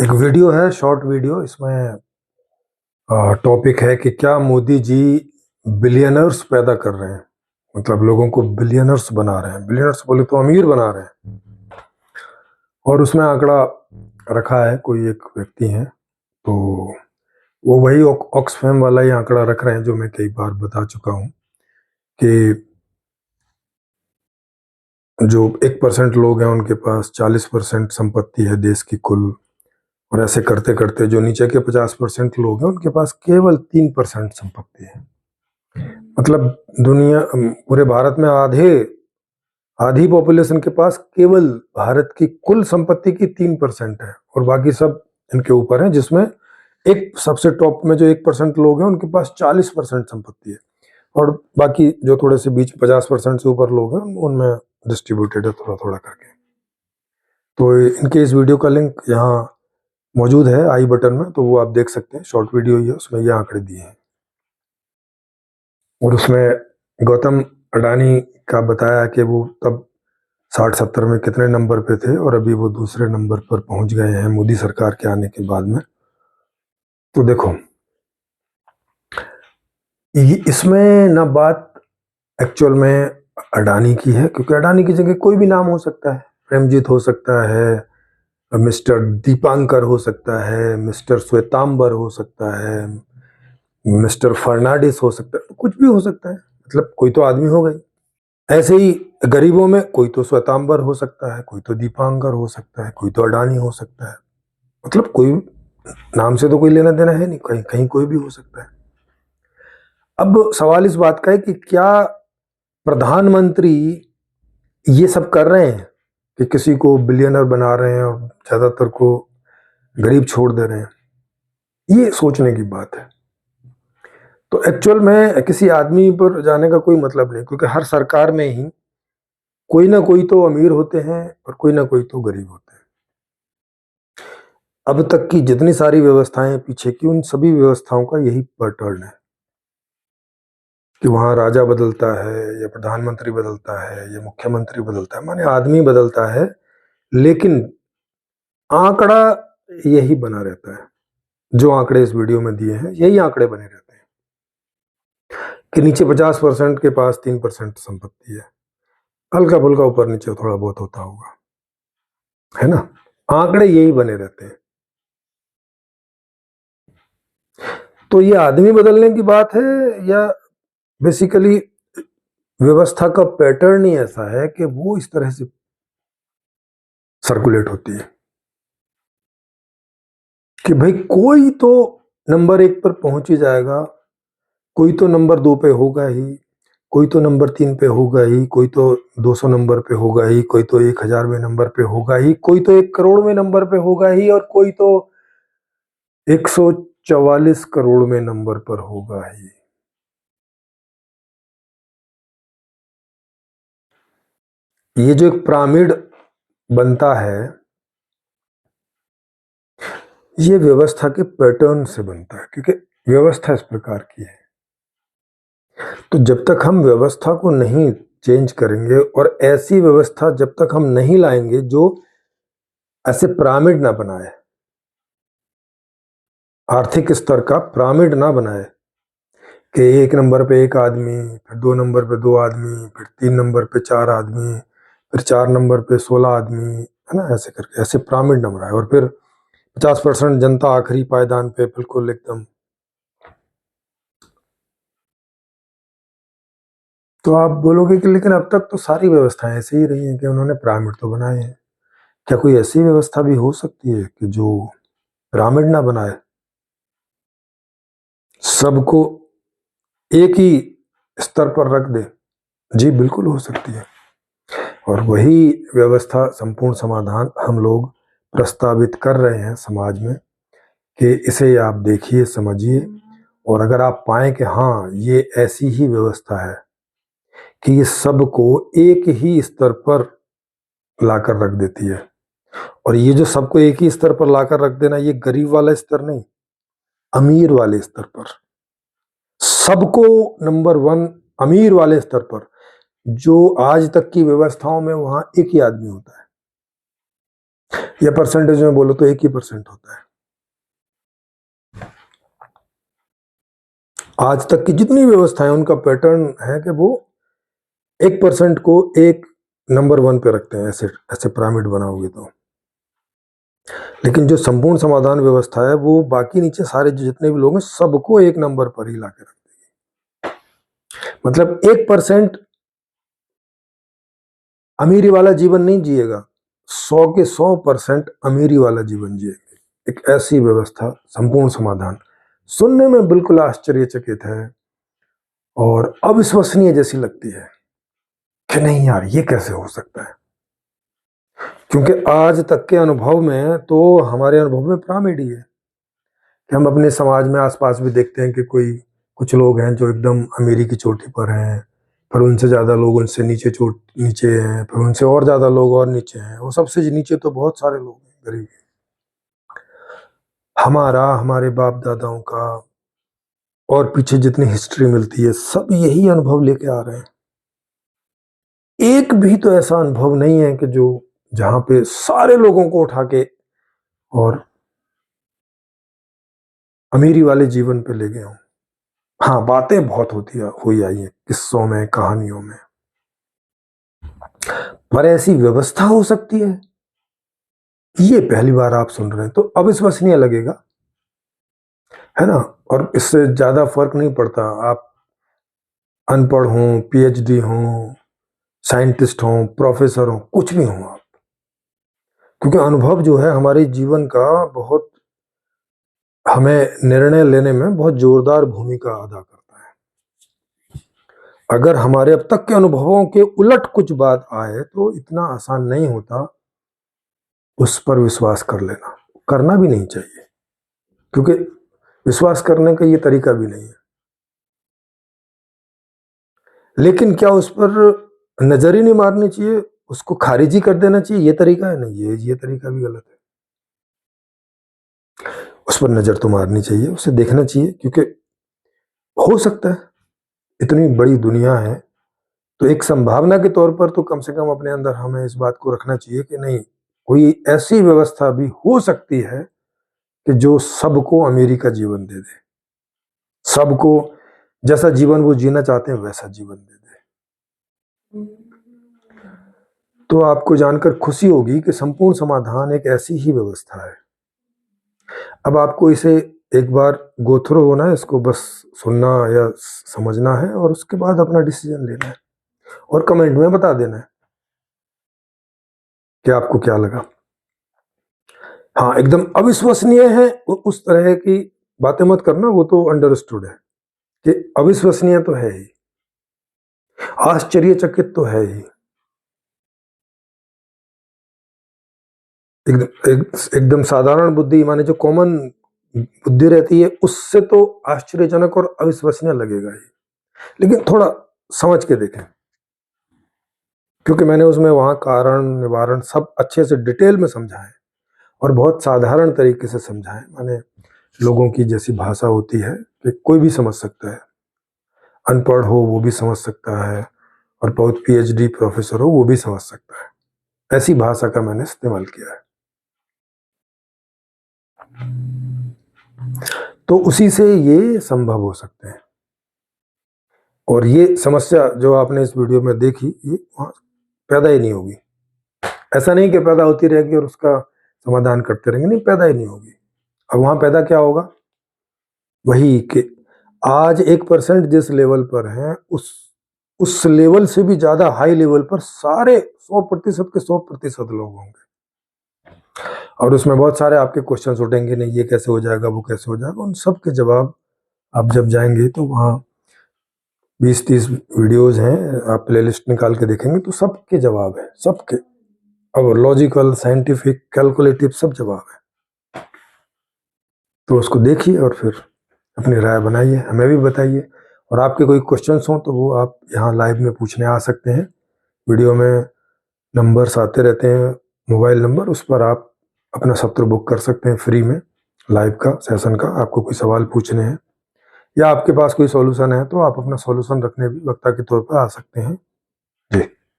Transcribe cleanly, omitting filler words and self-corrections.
एक वीडियो है, short video. इसमें टॉपिक है कि क्या मोदी जी बिलियनर्स पैदा कर रहे हैं, मतलब लोगों को बिलियनर्स बना रहे हैं। बिलियनर्स बोले तो अमीर बना रहे हैं। और उसमें आंकड़ा रखा है, कोई एक व्यक्ति है, तो वो वही ऑक्सफैम वाला ही आंकड़ा रख रहे हैं जो मैं कई बार बता चुका हूं कि जो 1% लोग हैं उनके पास 40% संपत्ति है देश की कुल। और ऐसे करते करते जो नीचे के 50% लोग हैं उनके पास केवल 3% संपत्ति है। मतलब दुनिया, पूरे भारत में आधी पॉपुलेशन के पास केवल भारत की कुल संपत्ति की 3% है, और बाकी सब इनके ऊपर है, जिसमें एक सबसे टॉप में जो 1% लोग हैं उनके पास 40% संपत्ति है, और बाकी जो थोड़े से बीच 50% से ऊपर लोग हैं उनमें डिस्ट्रीब्यूटेड है थोड़ा थोड़ा करके। तो इनके इस वीडियो का लिंक यहाँ मौजूद है आई बटन में, तो वो आप देख सकते हैं। शॉर्ट वीडियो ही है, उसमें ये आंकड़े दिए हैं। और उसमें गौतम अडानी का बताया कि वो तब 60-70 में कितने नंबर पे थे और अभी वो दूसरे नंबर पर पहुंच गए हैं मोदी सरकार के आने के बाद में। तो देखो, इसमें ना बात एक्चुअल में अडानी की है, क्योंकि अडानी की जगह कोई भी नाम हो सकता है। प्रेमजीत हो सकता है, मिस्टर दीपांकर हो सकता है, मिस्टर श्वेतांबर हो सकता है, मिस्टर फर्नांडिस हो सकता है, कुछ भी हो सकता है। मतलब कोई तो आदमी हो गई। ऐसे ही गरीबों में कोई तो श्वेतांबर हो सकता है, कोई तो दीपांकर हो सकता है, कोई तो अडानी हो सकता है। मतलब कोई नाम से तो कोई लेना देना है नहीं, कहीं कहीं कोई भी हो सकता है। अब सवाल इस बात का है कि क्या प्रधानमंत्री ये सब कर रहे हैं कि किसी को बिलियनर बना रहे हैं और ज्यादातर को गरीब छोड़ दे रहे हैं? ये सोचने की बात है। तो एक्चुअल में किसी आदमी पर जाने का कोई मतलब नहीं, क्योंकि हर सरकार में ही कोई ना कोई तो अमीर होते हैं और कोई ना कोई तो गरीब होते हैं। अब तक की जितनी सारी व्यवस्थाएं पीछे की, उन सभी व्यवस्थाओं का यही पैटर्न है कि वहां राजा बदलता है या प्रधानमंत्री बदलता है या मुख्यमंत्री बदलता है, माने आदमी बदलता है, लेकिन आंकड़ा यही बना रहता है। जो आंकड़े इस वीडियो में दिए हैं यही आंकड़े बने रहते हैं कि नीचे 50% के पास 3% संपत्ति है, हल्का फुल्का ऊपर नीचे थोड़ा बहुत होता होगा, है ना। आंकड़े यही बने रहते हैं। तो ये आदमी बदलने की बात है या बेसिकली व्यवस्था का पैटर्न ही ऐसा है कि वो इस तरह से सर्कुलेट होती है कि भाई कोई तो नंबर 1 पर पहुंच ही जाएगा, कोई तो नंबर 2 पे होगा ही, कोई तो नंबर 3 पे होगा ही, कोई तो 200 नंबर पे होगा ही, कोई तो 1000वें नंबर पे होगा ही, कोई तो 1 करोड़वें नंबर पे होगा ही, और कोई तो 144 करोड़वें नंबर पर होगा ही। ये जो एक पिरामिड बनता है, ये व्यवस्था के पैटर्न से बनता है, क्योंकि व्यवस्था इस प्रकार की है। तो जब तक हम व्यवस्था को नहीं चेंज करेंगे और ऐसी व्यवस्था जब तक हम नहीं लाएंगे जो ऐसे पिरामिड ना बनाए, आर्थिक स्तर का पिरामिड ना बनाए कि 1 नंबर पे 1 आदमी, फिर 2 नंबर पे 2 आदमी, फिर 3 नंबर पे 4 आदमी, फिर 4 नंबर पे 16 आदमी, है ना, ऐसे करके ऐसे पिरामिड ना बनाए, और फिर 50% जनता आखिरी पायदान पे बिल्कुल एकदम। तो आप बोलोगे कि लेकिन अब तक तो सारी व्यवस्थाएं ऐसे ही रही हैं कि उन्होंने पिरामिड तो बनाए हैं। क्या कोई ऐसी व्यवस्था भी हो सकती है कि जो पिरामिड ना बनाए, सबको एक ही स्तर पर रख दे? जी बिल्कुल हो सकती है। और वही व्यवस्था, संपूर्ण समाधान हम लोग प्रस्तावित कर रहे हैं समाज में कि इसे आप देखिए, समझिए, और अगर आप पाएं कि हाँ ये ऐसी ही व्यवस्था है कि ये सबको एक ही स्तर पर लाकर रख देती है, और ये जो सबको एक ही स्तर पर लाकर रख देना, ये गरीब वाला स्तर नहीं, अमीर वाले स्तर पर, सबको नंबर 1 अमीर वाले स्तर पर, जो आज तक की व्यवस्थाओं में वहां एक ही आदमी होता है। या परसेंटेज में बोलो तो 1% होता है। आज तक की जितनी व्यवस्थाएं उनका पैटर्न है कि वो 1% को एक नंबर 1 पे रखते हैं, ऐसे ऐसे पिरामिड बनाओगे तो। लेकिन जो संपूर्ण समाधान व्यवस्था है वो बाकी नीचे सारे जितने भी लोग हैं सबको एक नंबर पर ही लाके रख देगी। मतलब 1% अमीरी वाला जीवन नहीं जिएगा, 100 के 100% अमीरी वाला जीवन जिएंगे। एक ऐसी व्यवस्था, संपूर्ण समाधान, सुनने में बिल्कुल आश्चर्यचकित है और अविश्वसनीय जैसी लगती है कि नहीं यार ये कैसे हो सकता है। क्योंकि आज तक के अनुभव में तो हमारे अनुभव में पिरामिड ही है कि हम अपने समाज में आसपास भी देखते हैं कि कुछ लोग हैं जो एकदम अमीरी की चोटी पर हैं, फिर उनसे ज़्यादा लोग उनसे नीचे हैं, फिर उनसे और ज़्यादा लोग और नीचे हैं, वो सबसे नीचे तो बहुत सारे लोग हैं गरीब। हमारे बाप दादाओं का और पीछे जितनी हिस्ट्री मिलती है सब यही अनुभव लेके आ रहे हैं। एक भी तो ऐसा अनुभव नहीं है कि जो जहां पे सारे लोगों को उठा के और अमीरी वाले जीवन पे ले गए हों। हाँ, बातें बहुत हुई आई हैं किस्सों में, कहानियों में, पर ऐसी व्यवस्था हो सकती है ये पहली बार आप सुन रहे हैं तो अविश्वसनीय लगेगा, है ना। और इससे ज्यादा फर्क नहीं पड़ता आप अनपढ़ हों, पीएचडी हों, साइंटिस्ट हों, प्रोफेसर हों, कुछ भी हों आप, क्योंकि अनुभव जो है हमारे जीवन का बहुत, हमें निर्णय लेने में बहुत जोरदार भूमिका अदा करता है। अगर हमारे अब तक के अनुभवों के उलट कुछ बात आए तो इतना आसान नहीं होता उस पर विश्वास कर लेना, करना भी नहीं चाहिए, क्योंकि विश्वास करने का ये तरीका भी नहीं है। लेकिन क्या उस पर नजर ही नहीं मारनी चाहिए, उसको खारिज ही कर देना चाहिए, ये तरीका है नहीं, ये तरीका भी गलत है। उस पर नजर तो मारनी चाहिए, उसे देखना चाहिए, क्योंकि हो सकता है इतनी बड़ी दुनिया है तो एक संभावना के तौर पर तो कम से कम अपने अंदर हमें इस बात को रखना चाहिए कि नहीं, कोई ऐसी व्यवस्था भी हो सकती है कि जो सबको अमीरी का जीवन दे दे, सबको जैसा जीवन वो जीना चाहते हैं वैसा जीवन दे दे। तो आपको जानकर खुशी होगी कि संपूर्ण समाधान एक ऐसी ही व्यवस्था है। अब आपको इसे एक बार गो थ्रू होना है, इसको बस सुनना या समझना है और उसके बाद अपना डिसीजन लेना है और कमेंट में बता देना है कि आपको क्या लगा। हाँ, एकदम अविश्वसनीय है उस तरह की बातें मत करना, वो तो अंडरस्टूड है कि अविश्वसनीय तो है ही, आश्चर्यचकित तो है ही, एकदम साधारण बुद्धि माने जो कॉमन बुद्धि रहती है उससे तो आश्चर्यजनक और अविश्वसनीय लगेगा ही। लेकिन थोड़ा समझ के देखें, क्योंकि मैंने उसमें वहां कारण निवारण सब अच्छे से डिटेल में समझा है और बहुत साधारण तरीके से समझा है, माने लोगों की जैसी भाषा होती है कि कोई भी समझ सकता है, अनपढ़ हो वो भी समझ सकता है और बहुत पीएचडी प्रोफेसर हो वो भी समझ सकता है, ऐसी भाषा का मैंने इस्तेमाल किया है। तो उसी से ये संभव हो सकते हैं। और ये समस्या जो आपने इस वीडियो में देखी ये वहां पैदा ही नहीं होगी। ऐसा नहीं कि पैदा होती रहेगी और उसका समाधान करते रहेंगे, नहीं, पैदा ही नहीं होगी। अब वहां पैदा क्या होगा, वही कि आज 1% जिस लेवल पर है उस लेवल से भी ज्यादा हाई लेवल पर सारे 100% के 100% लोग होंगे। और उसमें बहुत सारे आपके क्वेश्चंस उठेंगे, नहीं ये कैसे हो जाएगा, वो कैसे हो जाएगा, उन सब के जवाब आप जब जाएंगे तो वहाँ 20-30 वीडियोज हैं, आप प्लेलिस्ट निकाल के देखेंगे तो सबके जवाब है, सबके, अब लॉजिकल, साइंटिफिक, कैलकुलेटिव सब जवाब है। तो उसको देखिए और फिर अपनी राय बनाइए, हमें भी बताइए। और आपके कोई क्वेश्चंस हों तो वो आप यहाँ लाइव में पूछने आ सकते हैं। वीडियो में नंबर्स आते रहते हैं, मोबाइल नंबर, उस पर आप अपना सत्र बुक कर सकते हैं फ्री में, लाइव का सेशन का। आपको कोई सवाल पूछने हैं या आपके पास कोई सॉल्यूशन है तो आप अपना सॉल्यूशन रखने भी वक्ता के तौर पर आ सकते हैं। जी।